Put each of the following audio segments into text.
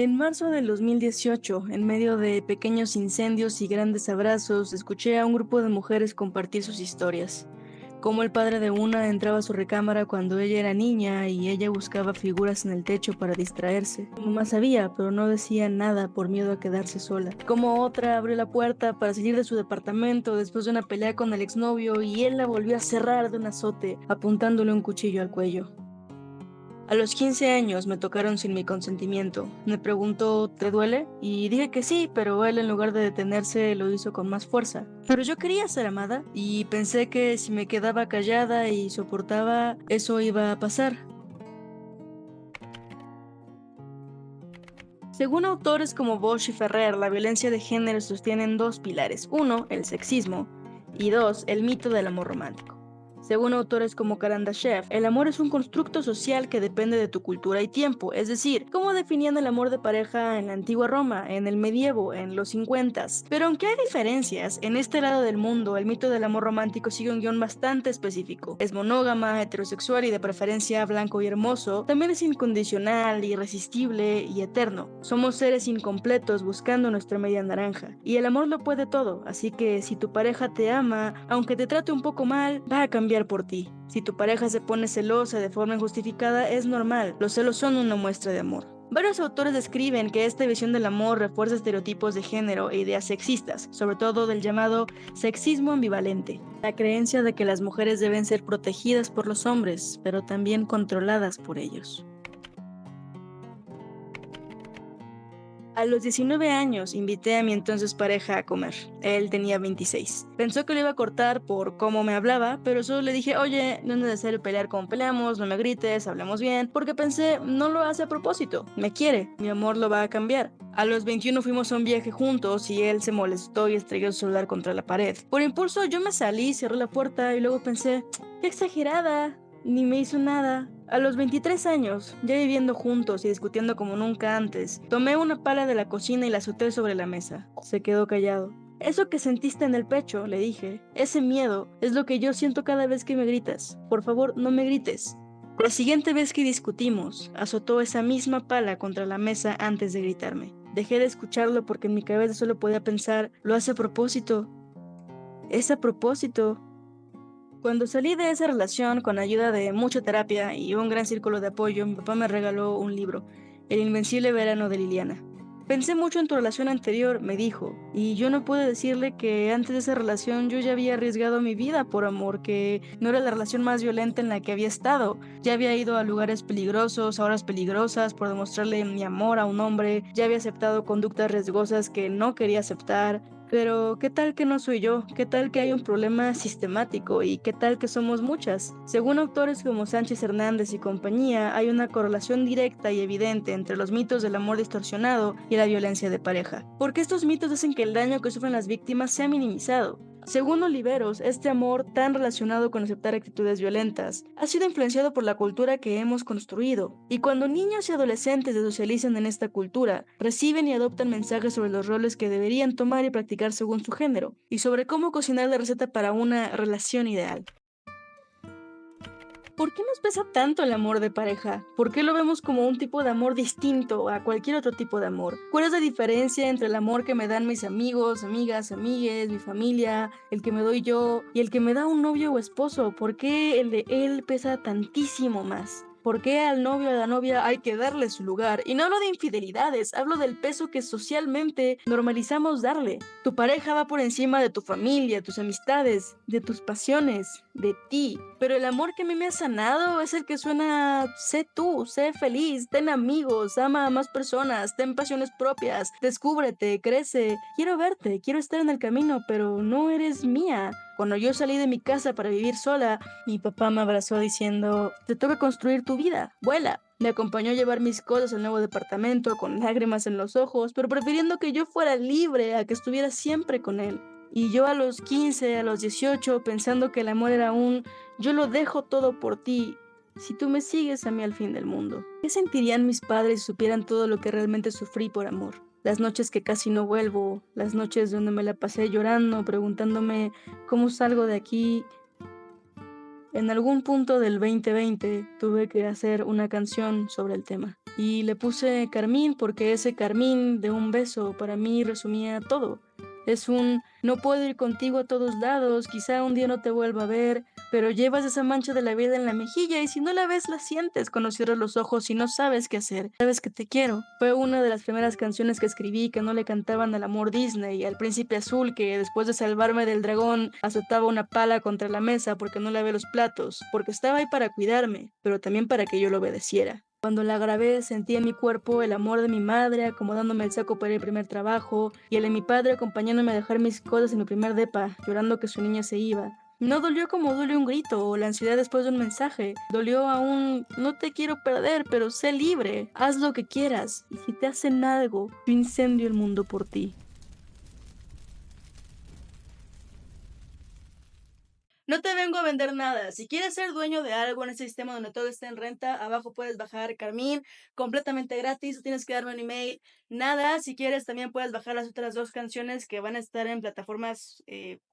En marzo del 2018, en medio de pequeños incendios y grandes abrazos, escuché a un grupo de mujeres compartir sus historias. Cómo el padre de una entraba a su recámara cuando ella era niña y ella buscaba figuras en el techo para distraerse. Su mamá sabía, pero no decía nada por miedo a quedarse sola. Como otra abrió la puerta para salir de su departamento después de una pelea con el exnovio y él la volvió a cerrar de un azote, apuntándole un cuchillo al cuello. A los 15 años me tocaron sin mi consentimiento. Me preguntó, ¿te duele? Y dije que sí, pero él en lugar de detenerse lo hizo con más fuerza. Pero yo quería ser amada y pensé que si me quedaba callada y soportaba, eso iba a pasar. Según autores como Bosch y Ferrer, la violencia de género se sostiene en dos pilares. Uno, el sexismo, y dos, el mito del amor romántico. Según autores como Karandashev, el amor es un constructo social que depende de tu cultura y tiempo, es decir, cómo definían el amor de pareja en la antigua Roma, en el medievo, en los 50s. Pero aunque hay diferencias, en este lado del mundo el mito del amor romántico sigue un guión bastante específico. Es monógama, heterosexual y de preferencia blanco y hermoso, también es incondicional, irresistible y eterno. Somos seres incompletos buscando nuestra media naranja. Y el amor lo puede todo, así que si tu pareja te ama, aunque te trate un poco mal, va a cambiar por ti. Si tu pareja se pone celosa de forma injustificada, es normal. Los celos son una muestra de amor. Varios autores describen que esta visión del amor refuerza estereotipos de género e ideas sexistas, sobre todo del llamado sexismo ambivalente, la creencia de que las mujeres deben ser protegidas por los hombres, pero también controladas por ellos. A los 19 años invité a mi entonces pareja a comer. Él tenía 26. Pensó que lo iba a cortar por cómo me hablaba, pero solo le dije, oye, no es necesario pelear como peleamos, no me grites, hablemos bien, porque pensé, no lo hace a propósito, me quiere, mi amor lo va a cambiar. A los 21 fuimos a un viaje juntos y él se molestó y estrelló su celular contra la pared. Por impulso yo me salí, cerré la puerta y luego pensé, qué exagerada, ni me hizo nada. A los 23 años, ya viviendo juntos y discutiendo como nunca antes, tomé una pala de la cocina y la azoté sobre la mesa. Se quedó callado. Eso que sentiste en el pecho, le dije, ese miedo, es lo que yo siento cada vez que me gritas. Por favor, no me grites. La siguiente vez que discutimos, azotó esa misma pala contra la mesa antes de gritarme. Dejé de escucharlo porque en mi cabeza solo podía pensar, lo hace a propósito. Es a propósito. Cuando salí de esa relación con ayuda de mucha terapia y un gran círculo de apoyo, mi papá me regaló un libro, El Invencible Verano de Liliana. Pensé mucho en tu relación anterior, me dijo, y yo no pude decirle que antes de esa relación yo ya había arriesgado mi vida por amor, que no era la relación más violenta en la que había estado. Ya había ido a lugares peligrosos, a horas peligrosas, por demostrarle mi amor a un hombre, ya había aceptado conductas riesgosas que no quería aceptar. Pero, ¿qué tal que no soy yo? ¿Qué tal que hay un problema sistemático? ¿Y qué tal que somos muchas? Según autores como Sánchez Hernández y compañía, hay una correlación directa y evidente entre los mitos del amor distorsionado y la violencia de pareja. Porque estos mitos hacen que el daño que sufren las víctimas sea minimizado. Según Oliveros, este amor tan relacionado con aceptar actitudes violentas ha sido influenciado por la cultura que hemos construido. Y cuando niños y adolescentes se socializan en esta cultura, reciben y adoptan mensajes sobre los roles que deberían tomar y practicar según su género, y sobre cómo cocinar la receta para una relación ideal. ¿Por qué nos pesa tanto el amor de pareja? ¿Por qué lo vemos como un tipo de amor distinto a cualquier otro tipo de amor? ¿Cuál es la diferencia entre el amor que me dan mis amigos, amigas, amigues, mi familia, el que me doy yo y el que me da un novio o esposo? ¿Por qué el de él pesa tantísimo más? ¿Por qué al novio o a la novia hay que darle su lugar? Y no hablo de infidelidades, hablo del peso que socialmente normalizamos darle. Tu pareja va por encima de tu familia, tus amistades, de tus pasiones, de ti. Pero el amor que a mí me ha sanado es el que suena, sé tú, sé feliz, ten amigos, ama a más personas, ten pasiones propias, descúbrete, crece. Quiero verte, quiero estar en el camino, pero no eres mía. Cuando yo salí de mi casa para vivir sola, mi papá me abrazó diciendo, te toca construir tu vida, vuela. Me acompañó a llevar mis cosas al nuevo departamento con lágrimas en los ojos, pero prefiriendo que yo fuera libre a que estuviera siempre con él. Y yo a los 15, a los 18, pensando que el amor era un yo lo dejo todo por ti, si tú me sigues a mí al fin del mundo. ¿Qué sentirían mis padres si supieran todo lo que realmente sufrí por amor? Las noches que casi no vuelvo, las noches donde me la pasé llorando, preguntándome cómo salgo de aquí. En algún punto del 2020 tuve que hacer una canción sobre el tema. y le puse carmín porque ese carmín de un beso para mí resumía todo. Es un no puedo ir contigo a todos lados, quizá un día no te vuelva a ver, pero llevas esa mancha de la vida en la mejilla y si no la ves la sientes cuando cierras los ojos y no sabes qué hacer. Sabes que te quiero. Fue una de las primeras canciones que escribí que no le cantaban al amor Disney, al príncipe azul que después de salvarme del dragón azotaba una pala contra la mesa porque no lavé los platos, porque estaba ahí para cuidarme, pero también para que yo lo obedeciera. Cuando la grabé sentí en mi cuerpo el amor de mi madre acomodándome el saco para el primer trabajo y el de mi padre acompañándome a dejar mis cosas en mi primer depa, llorando que su niña se iba. No dolió como duele un grito o la ansiedad después de un mensaje. Dolió a un no te quiero perder, pero sé libre. Haz lo que quieras. Y si te hacen algo, yo incendio el mundo por ti. No te vengo a vender nada. Si quieres ser dueño de algo en ese sistema donde todo está en renta, abajo puedes bajar Carmín completamente gratis. No tienes que darme un email, nada. Si quieres, también puedes bajar las otras dos canciones que van a estar en plataformas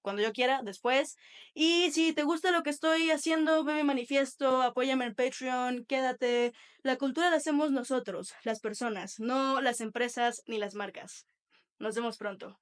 cuando yo quiera, después. Y si te gusta lo que estoy haciendo, ve mi manifiesto, apóyame en Patreon, quédate. La cultura la hacemos nosotros, las personas, no las empresas ni las marcas. Nos vemos pronto.